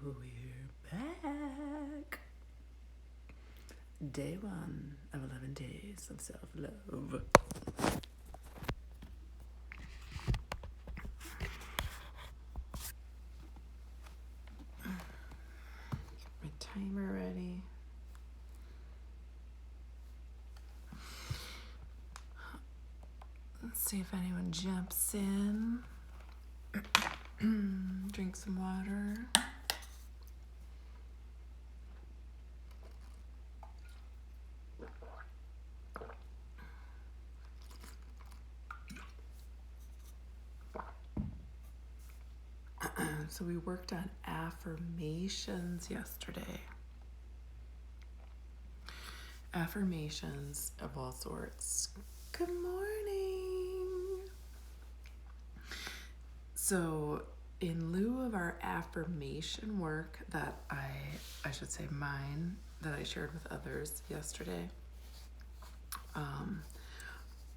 We're back. Day 1 of 11 days of self-love. Get my timer ready. Let's see if anyone jumps in. Drink some water. So we worked on affirmations yesterday. Affirmations of all sorts. Good morning. So in lieu of our affirmation work that I should say mine, that I shared with others yesterday,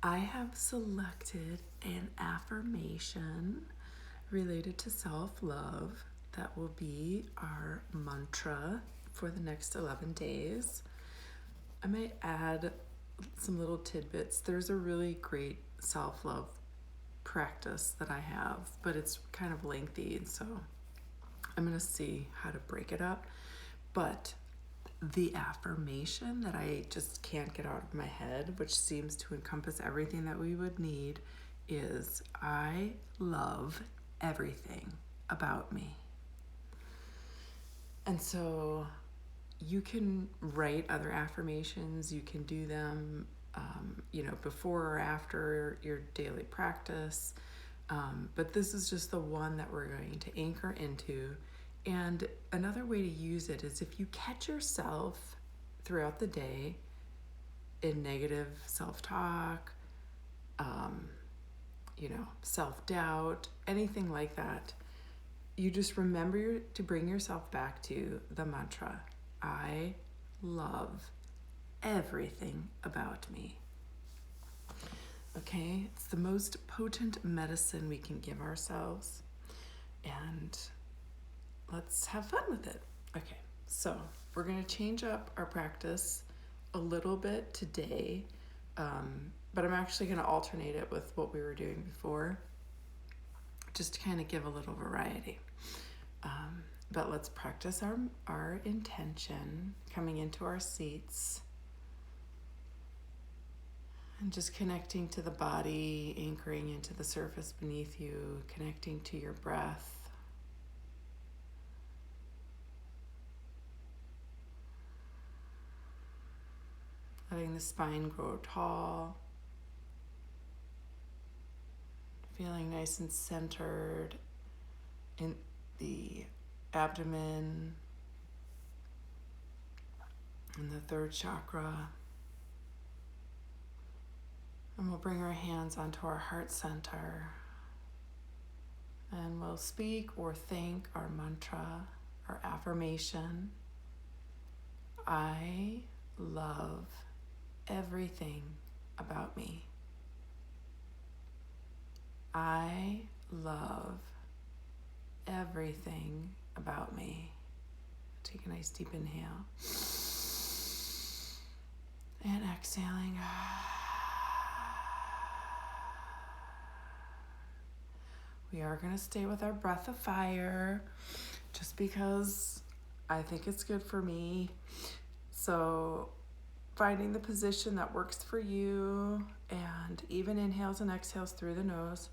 I have selected an affirmation related to self-love that will be our mantra for the next 11 days. I might add some little tidbits. There's a really great self-love practice that I have, but it's kind of lengthy, and so I'm going to see how to break it up. But the affirmation that I just can't get out of my head, which seems to encompass everything that we would need, is I love everything about me. And so you can write other affirmations. You can do them, before or after your daily practice. But this is just the one that we're going to anchor into. And another way to use it is if you catch yourself throughout the day in negative self-talk, self-doubt, anything like that, you just remember to bring yourself back to the mantra, I love everything about me. Okay, it's the most potent medicine we can give ourselves, and let's have fun with it. Okay, so we're going to change up our practice a little bit today, but I'm actually going to alternate it with what we were doing before, just to kind of give a little variety. But let's practice our intention, coming into our seats and just connecting to the body, anchoring into the surface beneath you, connecting to your breath. Letting the spine grow tall, feeling nice and centered in the abdomen and the third chakra. And we'll bring our hands onto our heart center, and we'll speak or think our mantra, our affirmation. I love everything about me. I love everything about me. Take a nice deep inhale. And exhaling. We are going to stay with our breath of fire just because I think it's good for me. So finding the position that works for you, and even inhales and exhales through the nose.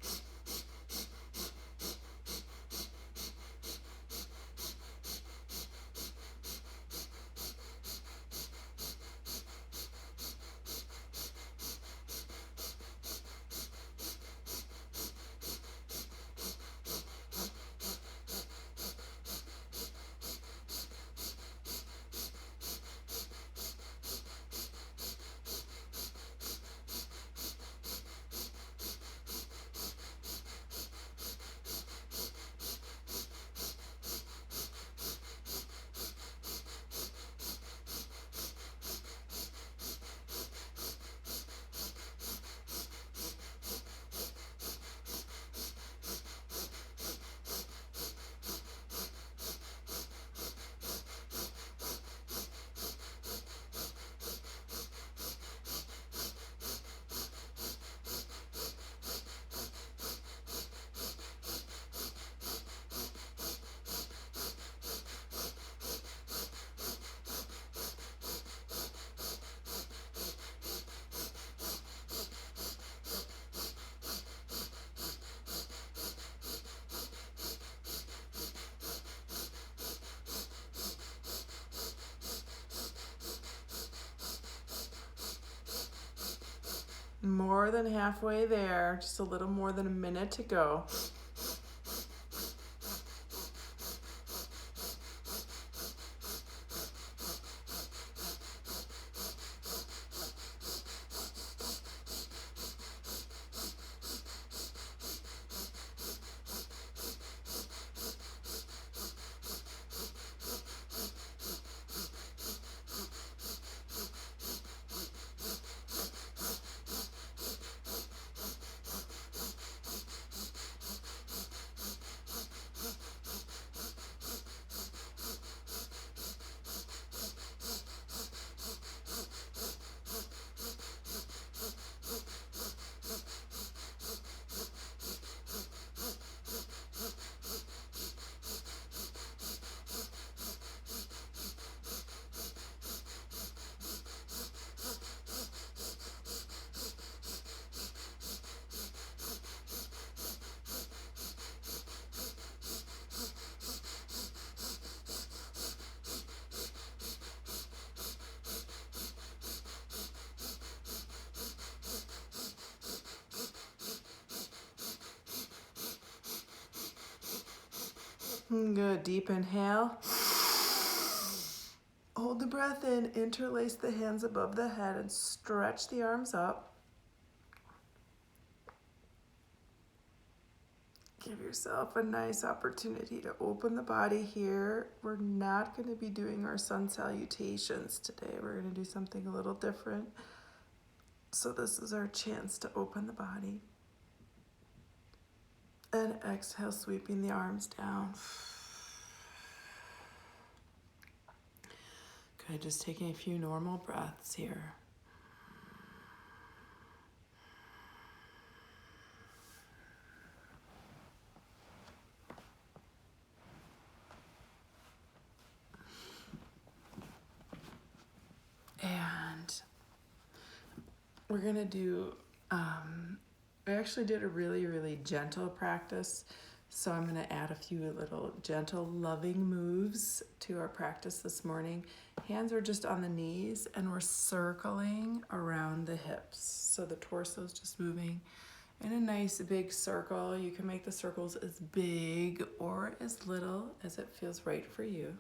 More than halfway there, just a little more than a minute to go. Good, deep inhale. Hold the breath in, interlace the hands above the head and stretch the arms up. Give yourself a nice opportunity to open the body here. We're not going to be doing our sun salutations today. We're going to do something a little different. So this is our chance to open the body. And exhale, sweeping the arms down. Good, just taking a few normal breaths here. And we're gonna do, I actually did a really, really gentle practice. So I'm gonna add a few little gentle, loving moves to our practice this morning. Hands are just on the knees and we're circling around the hips. So the torso is just moving in a nice big circle. You can make the circles as big or as little as it feels right for you.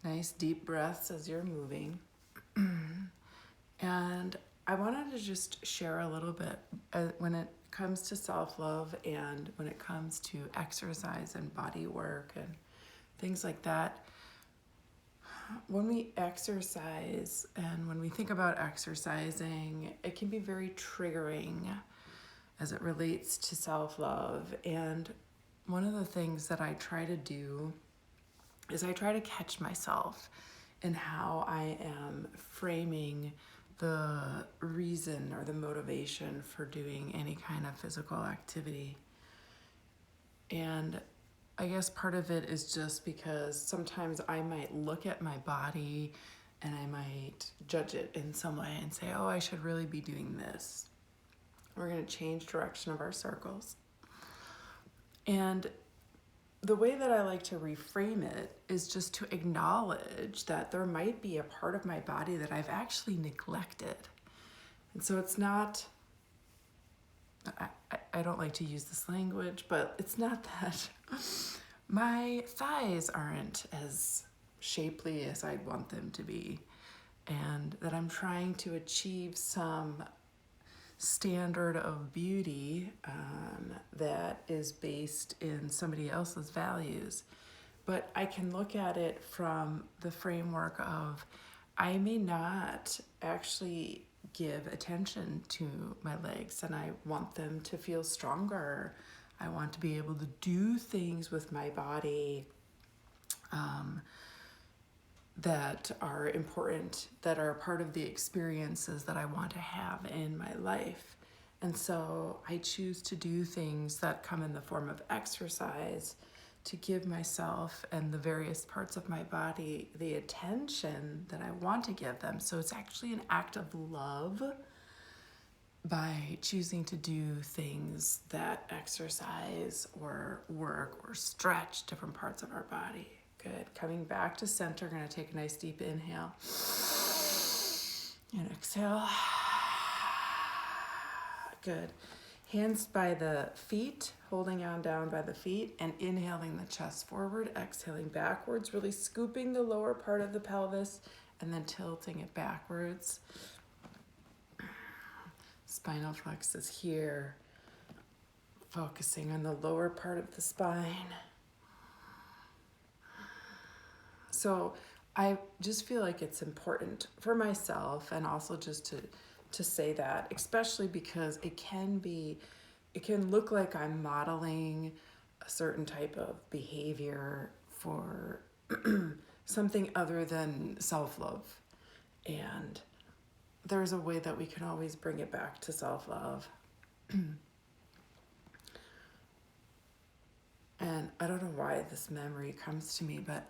Nice deep breaths as you're moving. And I wanted to just share a little bit when it comes to self-love and when it comes to exercise and body work and things like that. When we exercise and when we think about exercising, it can be very triggering as it relates to self-love. And one of the things that I try to do is I try to catch myself in how I am framing the reason or the motivation for doing any kind of physical activity. And I guess part of it is just because sometimes I might look at my body and I might judge it in some way and say, oh, I should really be doing this. We're going to change direction of our circles. And the way that I like to reframe it is just to acknowledge that there might be a part of my body that I've actually neglected. And so it's not, I don't like to use this language, but it's not that my thighs aren't as shapely as I'd want them to be, and that I'm trying to achieve some standard of beauty that is based in somebody else's values. But I can look at it from the framework of I may not actually give attention to my legs and I want them to feel stronger. I want to be able to do things with my body that are important, that are part of the experiences that I want to have in my life. And so I choose to do things that come in the form of exercise to give myself and the various parts of my body the attention that I want to give them. So it's actually an act of love by choosing to do things that exercise or work or stretch different parts of our body. Good. Coming back to center, going to take a nice deep inhale and exhale. Good. Hands by the feet, holding on down by the feet and inhaling the chest forward, exhaling backwards, really scooping the lower part of the pelvis and then tilting it backwards. Spinal plexus here, focusing on the lower part of the spine. So I just feel like it's important for myself and also just to say that, especially because it can look like I'm modeling a certain type of behavior for something other than self-love. And there's a way that we can always bring it back to self-love. And I don't know why this memory comes to me, but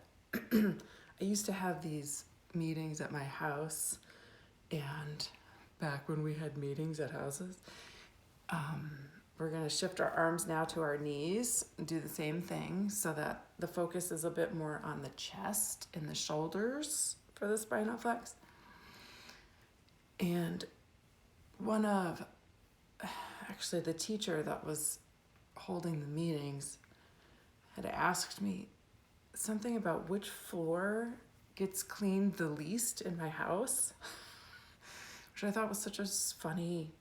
I used to have these meetings at my house, and back when we had meetings at houses, we're going to shift our arms now to our knees and do the same thing so that the focus is a bit more on the chest and the shoulders for the spinal flex. And the teacher that was holding the meetings had asked me something about which floor gets cleaned the least in my house, which I thought was such a funny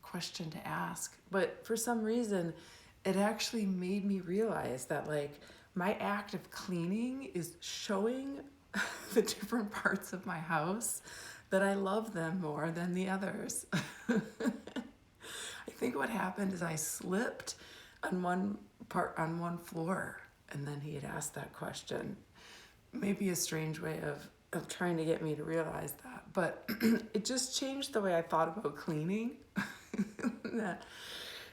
question to ask. But for some reason, it actually made me realize that like my act of cleaning is showing the different parts of my house that I love them more than the others. I think what happened is I slipped on one floor, and then he had asked that question. Maybe a strange way of trying to get me to realize that, but it just changed the way I thought about cleaning. That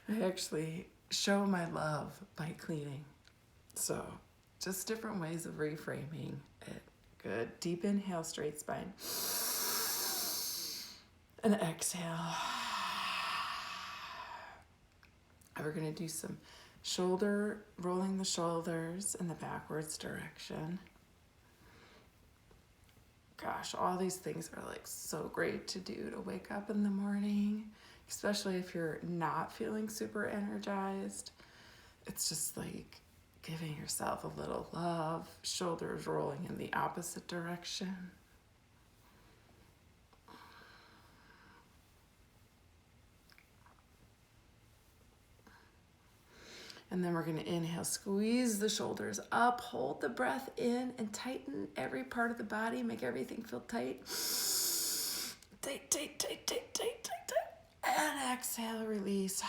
I actually show my love by cleaning. So just different ways of reframing it. Good. Deep inhale, straight spine. And exhale. And we're going to do some rolling the shoulders in the backwards direction. Gosh, all these things are like so great to do to wake up in the morning, especially if you're not feeling super energized. It's just like giving yourself a little love, shoulders rolling in the opposite direction. And then we're going to inhale, squeeze the shoulders up, hold the breath in, and tighten every part of the body. Make everything feel tight. Tight, tight, tight, tight, tight, tight, tight. And exhale, release.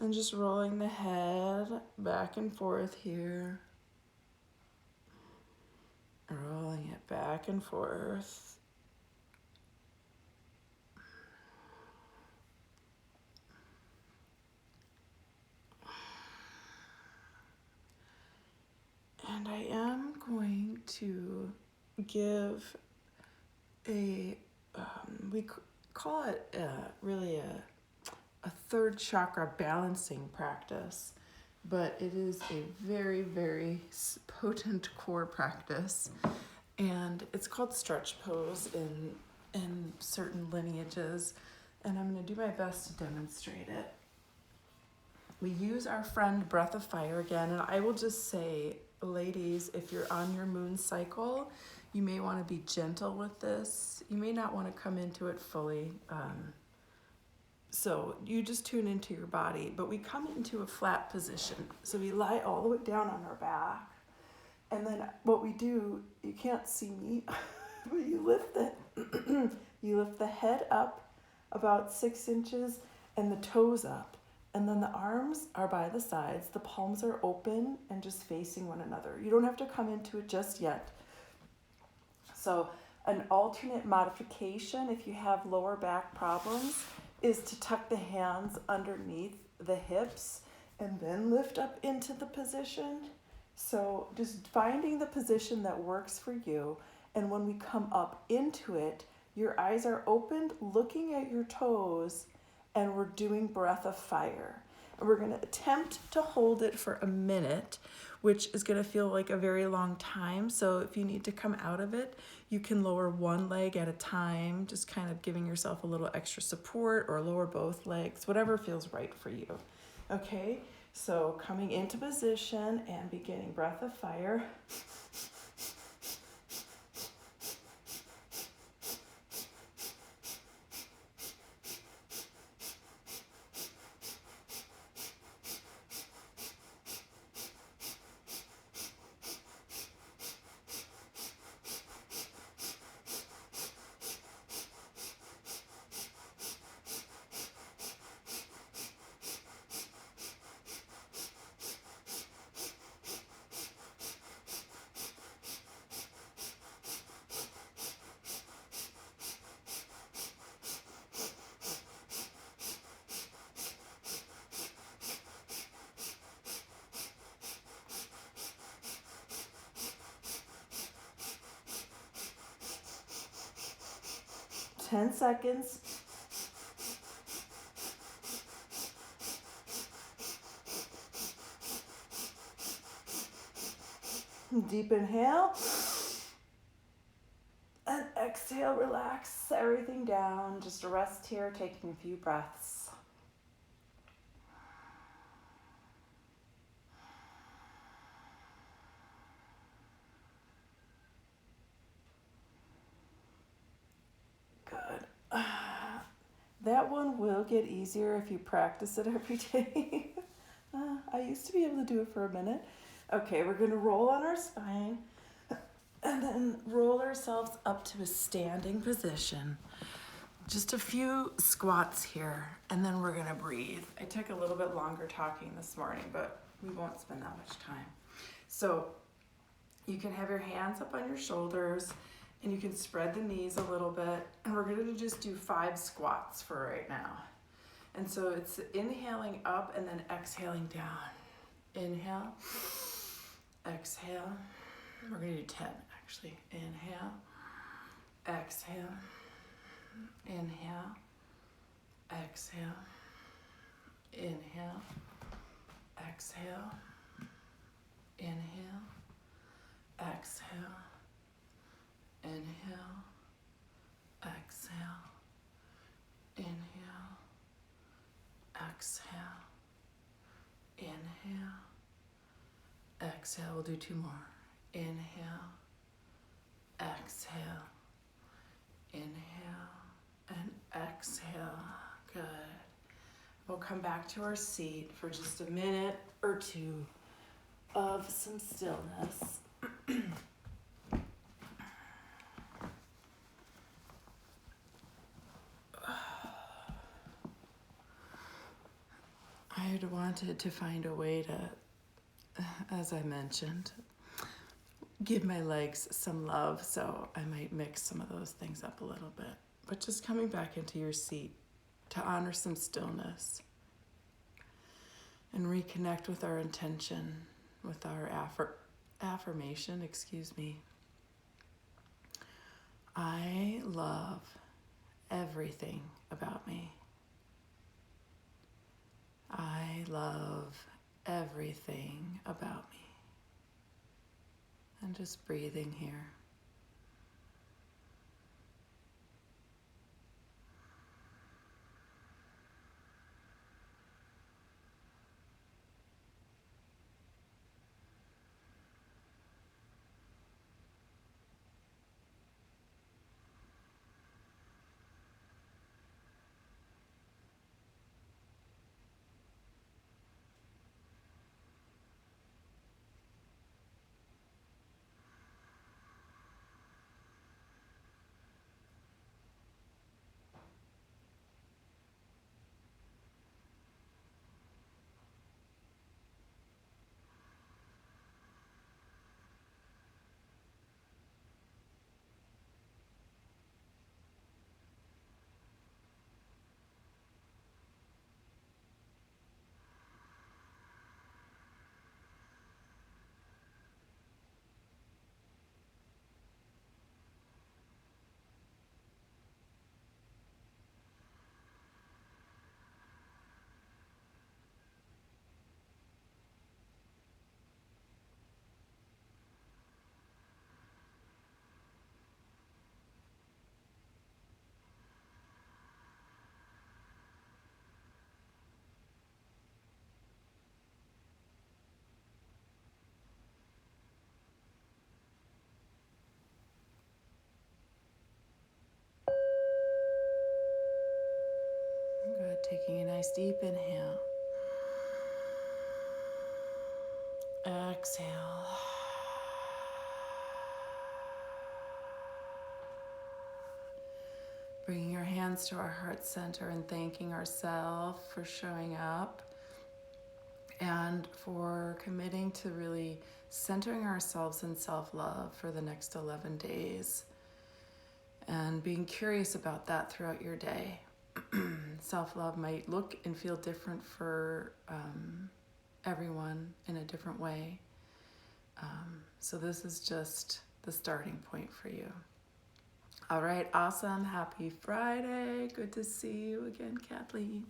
And just rolling the head back and forth here. Rolling it back and forth. And I am going to give we call it really a third chakra balancing practice, but it is a very, very potent core practice. And it's called stretch pose in certain lineages. And I'm going to do my best to demonstrate it. We use our friend Breath of Fire again, and I will just say, ladies, if you're on your moon cycle, you may want to be gentle with this. You may not want to come into it fully. So you just tune into your body, but we come into a flat position. So we lie all the way down on our back. And then what we do, you can't see me, but you lift the head up about 6 inches and the toes up. And then the arms are by the sides, the palms are open and just facing one another. You don't have to come into it just yet. So an alternate modification, if you have lower back problems, is to tuck the hands underneath the hips and then lift up into the position. So just finding the position that works for you. And when we come up into it, Your eyes are opened, looking at your toes, and we're doing breath of fire. And we're going to attempt to hold it for a minute, which is going to feel like a very long time. So if you need to come out of it, you can lower one leg at a time, just kind of giving yourself a little extra support, or lower both legs, whatever feels right for you. Okay, so coming into position and beginning breath of fire. 10 seconds. Deep inhale. And exhale, relax everything down. Just a rest here, taking a few breaths. Good. That one will get easier if you practice it every day. I used to be able to do it for a minute. Okay, we're gonna roll on our spine and then roll ourselves up to a standing position. Just a few squats here, and then we're gonna breathe. I took a little bit longer talking this morning, but we won't spend that much time. So you can have your hands up on your shoulders, and you can spread the knees a little bit, and we're gonna just do 5 squats for right now. And so it's inhaling up and then exhaling down. Inhale, exhale. We're gonna do 10 actually. Inhale, exhale, inhale, exhale, inhale, exhale, inhale, exhale, inhale, exhale, inhale, exhale, inhale, exhale. We'll do 2 more. Inhale, exhale, inhale, and exhale. Good. We'll come back to our seat for just a minute or 2 of some stillness. I had wanted to find a way to, as I mentioned, give my legs some love, so I might mix some of those things up a little bit. But just coming back into your seat to honor some stillness and reconnect with our intention, with our affirmation, I love everything about me. I love everything about me. And just breathing here. Taking a nice deep inhale. Exhale. Bringing your hands to our heart center and thanking ourselves for showing up and for committing to really centering ourselves in self-love for the next 11 days and being curious about that throughout your day. Self-love might look and feel different for everyone in a different way. So this is just the starting point for you. All right, awesome. Happy Friday. Good to see you again, Kathleen.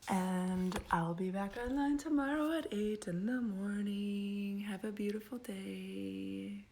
And I'll be back online tomorrow at 8 in the morning. Have a beautiful day.